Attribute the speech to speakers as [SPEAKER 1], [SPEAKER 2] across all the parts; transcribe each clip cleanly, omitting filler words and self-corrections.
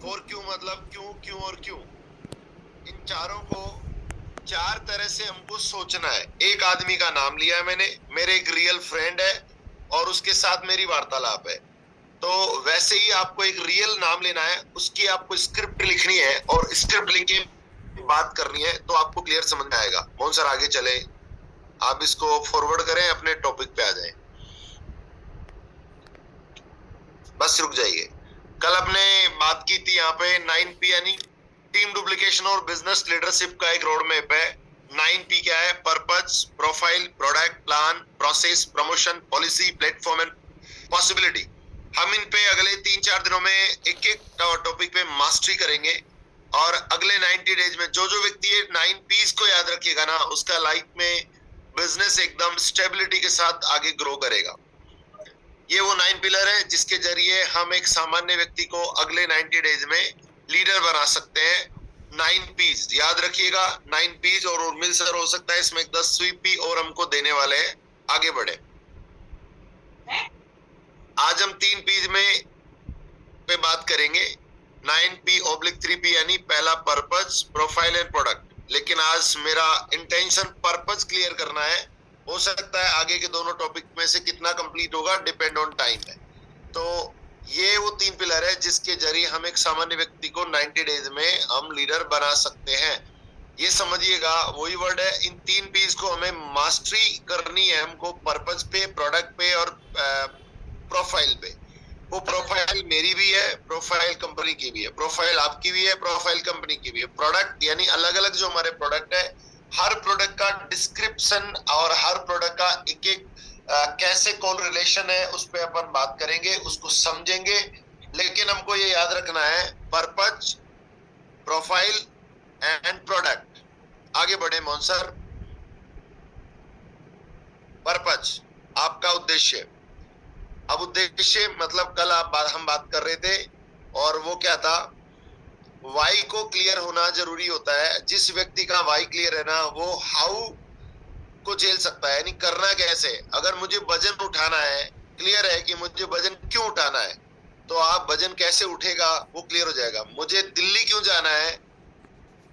[SPEAKER 1] Four क्यों मतलब क्यों, क्यों और क्यों, इन चारों को चार तरह से हमको सोचना है। एक आदमी का नाम लिया है मैंने, मेरे एक रियल फ्रेंड है और उसके साथ मेरी वार्तालाप है। तो वैसे ही आपको एक रियल नाम लेना है, उसकी आपको स्क्रिप्ट लिखनी है और स्क्रिप्ट लिख के बात करनी है, तो आपको क्लियर समझ में आएगा। मोहन सर आगे चले, आप इसको फॉरवर्ड करें, अपने टॉपिक पे आ जाएं। बस रुक जाइए। कल अपने बात की थी यहाँ पे 9P यानी टीम डुप्लीकेशन और बिजनेस लीडरशिप का एक रोड मैप है। 9P क्या है? Purpose, profile, product, plan, process, promotion, policy, platform and possibility. हम इन पे अगले 3-4 दिनों में एक एक टॉपिक पे मास्टरी करेंगे और अगले 90 डेज में जो जो व्यक्ति ये 9Ps को याद रखिएगा ना, उसका लाइफ में बिजनेस एकदम स्टेबिलिटी के साथ आगे ग्रो करेगा। ये वो 9 पिलर है जिसके जरिए हम एक सामान्य व्यक्ति को अगले 90 डेज में लीडर बना सकते हैं। 9Ps याद रखिएगा, 9Ps। और उर्मिल सर हो सकता है इसमें 10वीं P और हमको देने वाले हैं। आगे बढ़े। आज हम 3Ps में पे बात करेंगे। 9P/3P यानी पहला पर्पस, प्रोफाइल एंड प्रोडक्ट। लेकिन आज मेरा इंटेंशन पर्पस क्लियर करना है। हो सकता है आगे के दोनों टॉपिक में से कितना कंप्लीट होगा, डिपेंड ऑन टाइम है। तो ये वो 3 पिलर है जिसके जरिए हम एक सामान्य व्यक्ति को 90 डेज में हम लीडर बना सकते हैं। ये समझिएगा, वही वर्ड है। इन 3Ps को हमें मास्टरी करनी है, हमको पर्पस पे, प्रोडक्ट पे और प्रोफाइल पे। वो प्रोफाइल मेरी भी है, प्रोफाइल कंपनी की भी है, प्रोफाइल आपकी भी है, प्रोफाइल कंपनी की भी है। प्रोडक्ट यानी अलग अलग जो हमारे प्रोडक्ट है, हर प्रोडक्ट का डिस्क्रिप्शन और हर प्रोडक्ट का एक एक कैसे कॉल रिलेशन है, उस पर अपन बात करेंगे, उसको समझेंगे। लेकिन हमको ये याद रखना है, पर्पस, प्रोफाइल एंड प्रोडक्ट। आगे बढ़े मोहन सर। पर्पस आपका उद्देश्य। अब उद्देश्य मतलब कल हम बात कर रहे थे और वो क्या था, वाई को क्लियर होना जरूरी होता है। जिस व्यक्ति का वाई क्लियर है ना, वो हाउ को झेल सकता है, यानी करना कैसे। अगर मुझे वजन उठाना है, क्लियर है कि मुझे वजन क्यों उठाना है, तो आप वजन कैसे उठेगा वो क्लियर हो जाएगा। मुझे दिल्ली क्यों जाना है,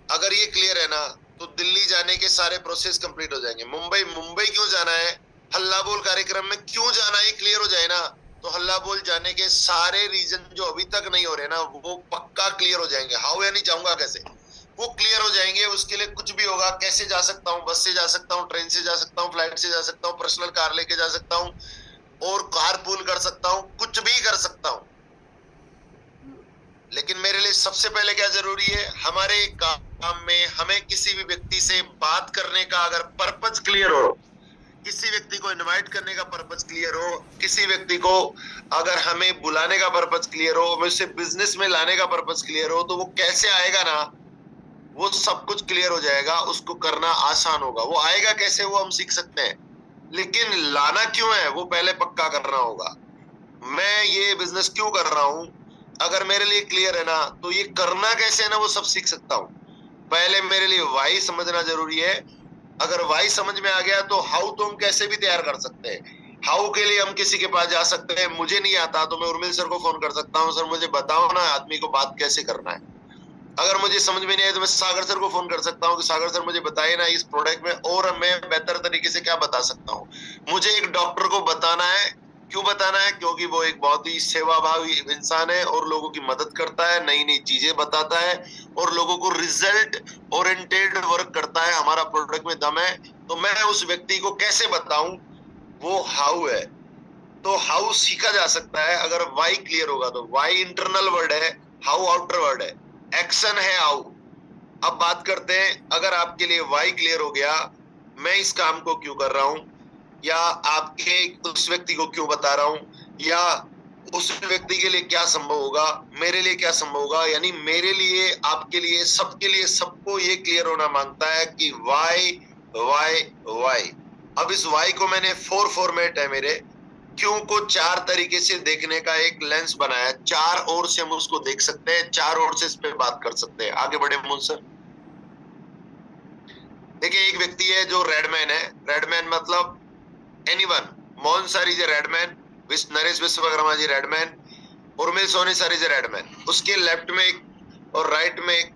[SPEAKER 1] अगर ये क्लियर है ना, तो दिल्ली जाने के सारे प्रोसेस कंप्लीट हो जाएंगे। मुंबई मुंबई क्यों जाना है, हल्ला बोल कार्यक्रम में क्यों जाना है, क्लियर हो जाए ना, तो हल्ला बोल जाने के सारे रीजन जो अभी तक नहीं हो रहे ना, वो पक्का क्लियर हो जाएंगे। हाउ यानी जाऊंगा कैसे, वो क्लियर हो जाएंगे। उसके लिए कुछ भी होगा, कैसे जा सकता हूँ, बस से जा सकता हूँ, ट्रेन से जा सकता हूँ, फ्लाइट से जा सकता हूँ, पर्सनल कार लेके जा सकता हूँ और कार पूल कर सकता हूँ, कुछ भी कर सकता हूँ। लेकिन मेरे लिए सबसे पहले क्या जरूरी है, हमारे काम में हमें किसी भी व्यक्ति से बात करने का अगर पर्पस क्लियर हो, किसी व्यक्ति को इनवाइट करने का पर्पस क्लियर हो, किसी व्यक्ति को अगर हमें बुलाने का पर्पस क्लियर हो, उसे बिजनेस में लाने का पर्पस क्लियर हो, तो वो कैसे आएगा ना, वो सब कुछ क्लियर हो जाएगा। उसको करना आसान होगा। वो आएगा कैसे, वो हम सीख सकते हैं, लेकिन लाना क्यों है वो पहले पक्का करना होगा। मैं ये बिजनेस क्यों कर रहा हूं, अगर मेरे लिए क्लियर है ना, तो ये करना कैसे है ना, वो सब सीख सकता हूं। पहले मेरे लिए वाई समझना जरूरी है। अगर वाई समझ में आ गया तो हाउ तो हम कैसे भी तैयार कर सकते हैं। हाउ के लिए हम किसी के पास जा सकते हैं। मुझे नहीं आता तो मैं उर्मिल सर को फोन कर सकता हूँ, सर मुझे बताओ ना आदमी को बात कैसे करना है। अगर मुझे समझ में नहीं आए तो मैं सागर सर को फोन कर सकता हूँ कि सागर सर मुझे बताइए ना इस प्रोडक्ट में और मैं बेहतर तरीके से क्या बता सकता हूँ। मुझे एक डॉक्टर को बताना है, क्यों बताना है, क्योंकि वो एक बहुत ही सेवाभावी इंसान है और लोगों की मदद करता है, नई नई चीजें बताता है और लोगों को रिजल्ट ओरिएंटेड वर्क करता है। हमारा प्रोडक्ट में दम है, तो मैं उस व्यक्ति को कैसे बताऊं, वो हाउ है। तो हाउ सीखा जा सकता है अगर वाई क्लियर होगा। तो वाई इंटरनल वर्ड है, हाउ आउटर वर्ड है, एक्शन है हाउ। अब बात करते हैं, अगर आपके लिए वाई क्लियर हो गया, मैं इस काम को क्यों कर रहा हूं, या आपके उस व्यक्ति को क्यों बता रहा हूं, या उस व्यक्ति के लिए क्या संभव होगा, मेरे लिए क्या संभव होगा, यानी मेरे लिए, आपके लिए, सबके लिए, सबको ये क्लियर होना मांगता है कि वाई वाई वाई। अब इस वाई को मैंने 4 फॉर्मेट है मेरे, क्यों को 4 तरीके से देखने का एक लेंस बनाया। 4 ओर से हम उसको देख सकते हैं, 4 ओर से इस पे बात कर सकते हैं। आगे बढ़े मुंसर। देखिए एक व्यक्ति है जो रेडमैन है। रेडमैन मतलब anyone. Mohan sir is a red man, Naresh Vishwakarma ji red man, Urmil Soni sir is a red man, उसके लेफ्ट में एक और राइट में एक,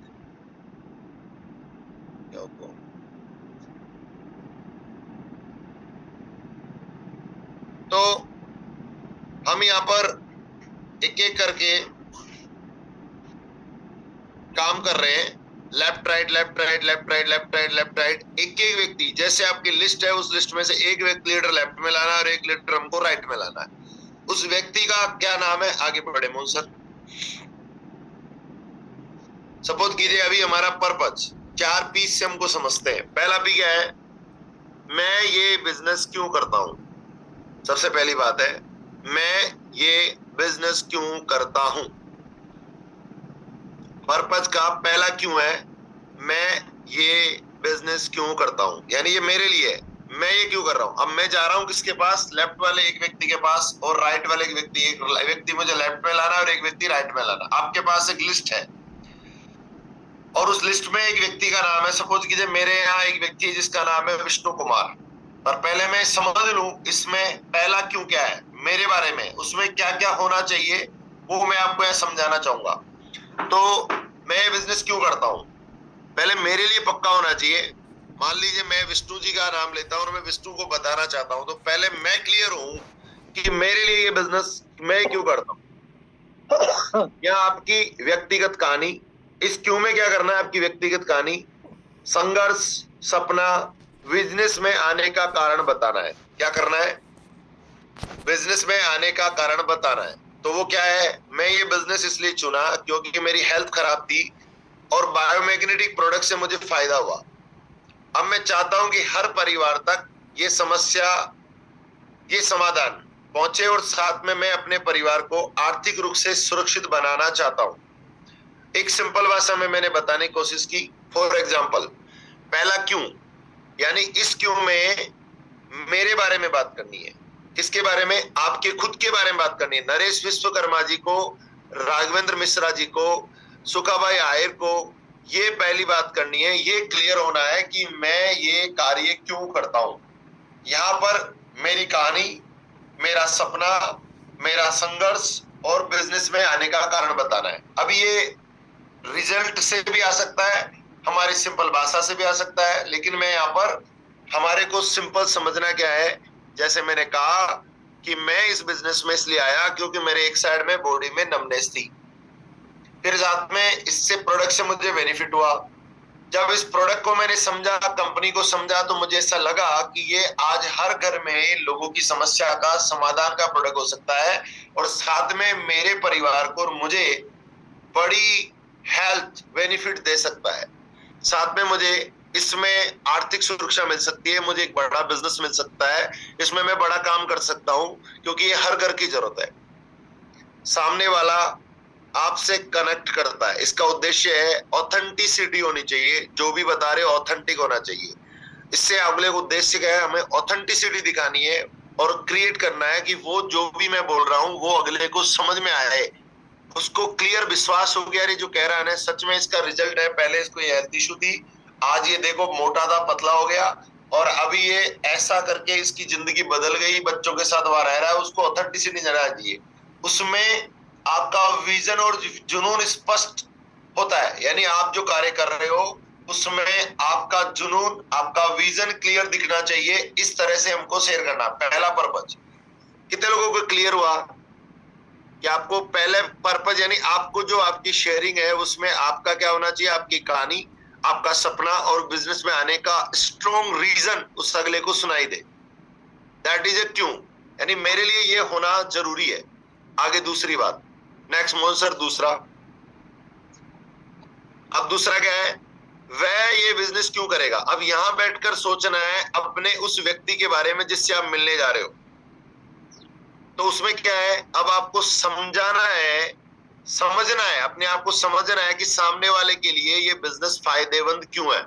[SPEAKER 1] तो हम यहाँ पर एक एक करके काम कर रहे हैं, left right left right left right left right left right, एक एक व्यक्ति जैसे आपकी लिस्ट है उस लिस्ट में से एक व्यक्ति लीडर लेफ्ट में लाना है और एक लीडर हमको राइट में लाना है। उस व्यक्ति का क्या नाम है, आगे बढ़े मोहन सर। सपोज कीजिए अभी हमारा पर्पज 4 पी से हमको समझते हैं। पहला पी क्या है, मैं ये बिजनेस क्यों करता हूं। सबसे पहली बात है मैं ये बिजनेस क्यों करता हूं। पर्पज का पहला क्यों है, मैं ये बिजनेस क्यों करता हूं, यानी ये मेरे लिए है, मैं ये क्यों कर रहा हूं। अब मैं जा रहा हूं किसके पास, लेफ्ट वाले एक व्यक्ति के पास और राइट वाले एक व्यक्ति मुझे लेफ्ट में लाना और एक व्यक्ति राइट में लाना। आपके पास एक लिस्ट है और उस लिस्ट में एक व्यक्ति का नाम है, सपोज कीजिए मेरे यहाँ एक व्यक्ति है जिसका नाम है विष्णु कुमार। पर पहले मैं समझ लूं इसमें पहला क्यों क्या है मेरे बारे में, उसमें क्या क्या होना चाहिए वो मैं आपको यह समझाना चाहूंगा। तो मैं बिजनेस क्यों करता हूं, पहले मेरे लिए पक्का होना चाहिए। मान लीजिए मैं विष्णु जी का नाम लेता हूं और मैं विष्णु को बताना चाहता हूं, तो पहले मैं क्लियर हूं कि मेरे लिए ये बिजनेस मैं क्यों करता हूं। या आपकी व्यक्तिगत कहानी, इस क्यों में क्या करना है, आपकी व्यक्तिगत कहानी, संघर्ष, सपना, बिजनेस में आने का कारण बताना है। क्या करना है, बिजनेस में आने का कारण बताना है। तो वो क्या है, मैं ये बिजनेस इसलिए चुना क्योंकि मेरी हेल्थ खराब थी और बायोमैग्नेटिक प्रोडक्ट से मुझे फायदा हुआ। अब मैं चाहता हूं कि हर परिवार तक ये समस्या, ये समाधान पहुंचे और साथ में मैं अपने परिवार को आर्थिक रूप से सुरक्षित बनाना चाहता हूं। एक सिंपल भाषा में मैंने बताने की कोशिश की। फॉर एग्जाम्पल, पहला क्यों, यानी इस क्यों में मेरे बारे में बात करनी है। किसके बारे में, आपके खुद के बारे में बात करनी है। नरेश विश्वकर्मा जी को, राघवेंद्र मिश्रा जी को, सुखाबाई आहिर को ये पहली बात करनी है। ये क्लियर होना है कि मैं ये कार्य क्यों करता हूं। यहाँ पर मेरी कहानी, मेरा सपना, मेरा संघर्ष और बिजनेस में आने का कारण बताना है। अब ये रिजल्ट से भी आ सकता है, हमारी सिंपल भाषा से भी आ सकता है, लेकिन मैं यहाँ पर हमारे को सिंपल समझना क्या है, जैसे मैंने कहा कि मैं इस बिजनेस में इसलिए आया क्योंकि मेरे एक साइड में बॉडी में नमनेस थी, फिर साथ में इससे प्रोडक्ट से मुझे बेनिफिट हुआ। जब इस प्रोडक्ट को मैंने समझा, कंपनी को समझा, तो मुझे ऐसा लगा कि ये आज हर घर में लोगों की समस्या का समाधान का प्रोडक्ट हो सकता है और साथ में मेरे परिवार को और मुझे बड़ी हेल्थ बेनिफिट दे सकता है। साथ में मुझे इसमें आर्थिक सुरक्षा मिल सकती है, मुझे एक बड़ा बिजनेस मिल सकता है, इसमें मैं बड़ा काम कर सकता हूं क्योंकि ये हर घर की जरूरत है। सामने वाला आपसे कनेक्ट करता है, इसका उद्देश्य है ऑथेंटिसिटी होनी चाहिए, जो भी बता रहे हो ऑथेंटिक होना चाहिए। इससे अगले उद्देश्य क्या है, हमें ऑथेंटिसिटी दिखानी है और क्रिएट करना है कि वो जो भी मैं बोल रहा हूं वो अगले को समझ में आया है, उसको क्लियर विश्वास हो गया, जो कह रहा है सच में इसका रिजल्ट है। पहले इसको ये हेल्थ इशू थी, आज ये देखो मोटा था, पतला हो गया और अभी ये ऐसा करके इसकी जिंदगी बदल गई, बच्चों के साथ वहां रह रहा है। उसको ऑथेंटिसिटी देना चाहिए, उसमें आपका विजन और जुनून स्पष्ट होता है, यानी आप जो कार्य कर रहे हो उसमें आपका जुनून, आपका विजन क्लियर दिखना चाहिए। इस तरह से हमको शेयर करना। पहला पर्पज कितने लोगों को क्लियर हुआ कि आपको पहले पर्पज, यानी आपको जो आपकी शेयरिंग है उसमें आपका क्या होना चाहिए, आपकी कहानी, आपका सपना और बिजनेस में आने का स्ट्रॉन्ग रीजन उस अगले को सुनाई दे। दैट इज ए क्यों, यानी मेरे लिए ये होना जरूरी है। आगे दूसरी बात, नेक्स्ट मोहन सर दूसरा। अब दूसरा क्या है, वह ये बिजनेस क्यों करेगा। अब यहां बैठकर सोचना है अपने उस व्यक्ति के बारे में जिससे आप मिलने जा रहे हो। तो उसमें क्या है, अब आपको समझाना है, समझना है, अपने आप को समझना है कि सामने वाले के लिए ये बिजनेस फायदेमंद क्यों है।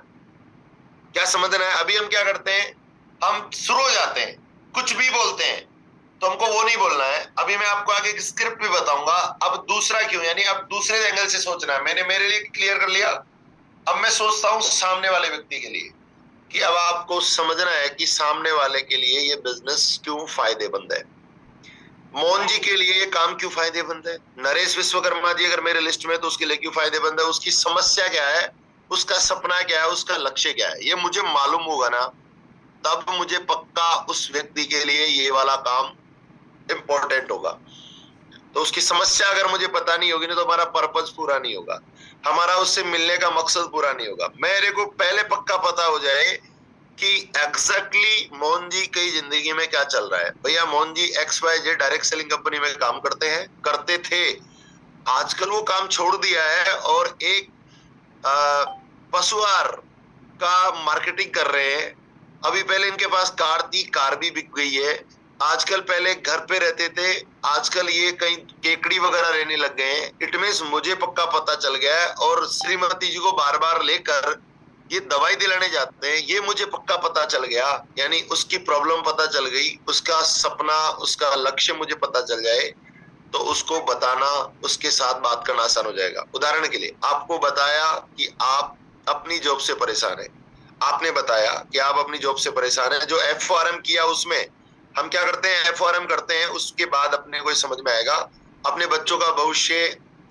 [SPEAKER 1] क्या समझना है। अभी हम क्या करते हैं, हम शुरू हो जाते हैं, कुछ भी बोलते हैं, तो हमको वो नहीं बोलना है। अभी मैं आपको आगे स्क्रिप्ट भी बताऊंगा। अब दूसरा क्यों, यानी अब दूसरे एंगल से सोचना है। मैंने मेरे लिए क्लियर कर लिया, अब मैं सोचता हूं सामने वाले व्यक्ति के लिए, कि अब आपको समझना है कि सामने वाले के लिए ये बिजनेस क्यों फायदेमंद है। मोहन जी के लिए ये काम क्यों फायदेमंद है, नरेश विश्वकर्मा जी अगर मेरे लिस्ट में तो उसके लिए क्यों फायदेमंद है, उसकी समस्या क्या है, उसका सपना क्या है, उसका लक्ष्य क्या है, ये मुझे मालूम होगा ना, तब मुझे पक्का उस व्यक्ति के लिए ये वाला काम इंपॉर्टेंट होगा। तो उसकी समस्या अगर मुझे पता नहीं होगी ना, तो हमारा पर्पस पूरा नहीं होगा, हमारा उससे मिलने का मकसद पूरा नहीं होगा। मेरे को पहले पक्का पता हो जाए कि एग्जैक्टली मोहन जी की जिंदगी में क्या चल रहा है। भैया Mohan ji XYZ direct selling company में काम करते थे, आजकल वो काम छोड़ दिया है और एक पशुआहार का मार्केटिंग कर रहे हैं। अभी पहले इनके पास कार थी, कार भी बिक गई है। आजकल पहले घर पे रहते थे, आजकल ये कहीं केकड़ी वगैरह रहने लग गए हैं। इट मींस मुझे पक्का पता चल गया है, और श्रीमती जी को बार बार लेकर ये दवाई दिलाने जाते हैं, ये मुझे पक्का पता चल गया। यानी उसकी प्रॉब्लम पता चल गई, उसका सपना, उसका लक्ष्य मुझे पता चल जाए, तो उसको बताना, उसके साथ बात करना आसान हो जाएगा। उदाहरण के लिए आपको बताया कि आप अपनी जॉब से परेशान है, आपने बताया कि आप अपनी जॉब से परेशान है, जो FRM किया उसमें हम क्या करते हैं, FRM करते हैं, उसके बाद अपने को समझ में आएगा अपने बच्चों का भविष्य,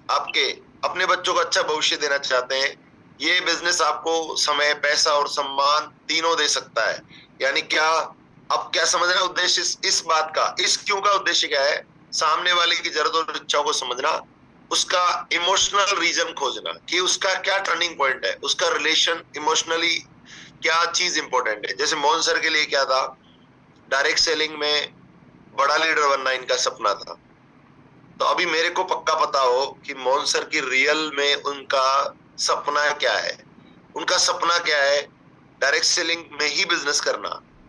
[SPEAKER 1] अपने बच्चों को अच्छा भविष्य देना चाहते हैं, ये बिजनेस आपको समय, पैसा और सम्मान तीनों दे सकता है। यानी क्या, अब क्या समझ रहे हैं उद्देश्य इस बात का, इस क्यों का उद्देश्य क्या है, सामने वाले की जरूरत और इच्छाओं को समझना, उसका इमोशनल रीजन खोजना कि उसका क्या टर्निंग पॉइंट है, उसका रिलेशन इमोशनली क्या चीज इंपॉर्टेंट है। जैसे मोहन सर के लिए क्या था, डायरेक्ट सेलिंग में बड़ा लीडर बनना इनका सपना था। तो अभी मेरे को पक्का पता हो कि मोहन सर की रियल में उनका सपना क्या है, उनका सपना क्या है, डायरेक्ट सेलिंग में ही बिजनेस करना,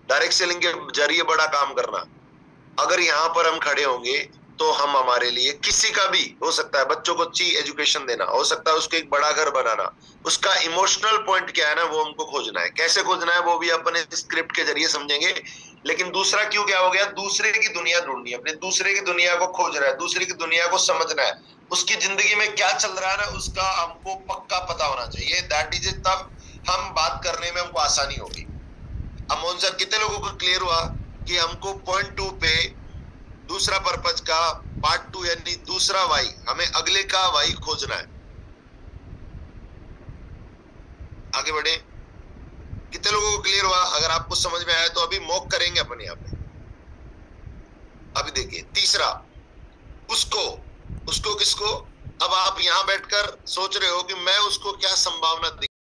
[SPEAKER 1] डायरेक्ट सेलिंग के जरिए बड़ा काम करना। अगर यहाँ पर हम खड़े होंगे तो हम, हमारे लिए किसी का भी हो सकता है, बच्चों को अच्छी एजुकेशन देना, हो सकता है उसको एक बड़ा घर बनाना, उसका इमोशनल पॉइंट क्या है ना, वो हमको खोजना है। कैसे खोजना है वो भी अपने स्क्रिप्ट के जरिए समझेंगे। लेकिन दूसरा क्यों क्या हो गया, दूसरे की दुनिया ढूंढनी है, अपने दूसरे की दुनिया को खोजना है, दूसरे की दुनिया को समझना है, उसकी जिंदगी में क्या चल रहा है ना, उसका हमको पक्का पता होना चाहिए। दैट इज, तब हम बात करने में हमको आसानी होगी। अब मोहन सर कितने लोगों को क्लियर हुआ कि हमको पॉइंट 2 पे दूसरा पर्पज का पार्ट 2 यानी दूसरा वाई, हमें अगले का वाई खोजना है। आगे बढ़े, कितने लोगों को क्लियर हुआ? अगर आपको समझ में आया तो अभी मॉक करेंगे अपने यहाँ पे। अभी देखिए तीसरा, उसको किसको, अब आप यहाँ बैठकर सोच रहे हो कि मैं उसको क्या संभावना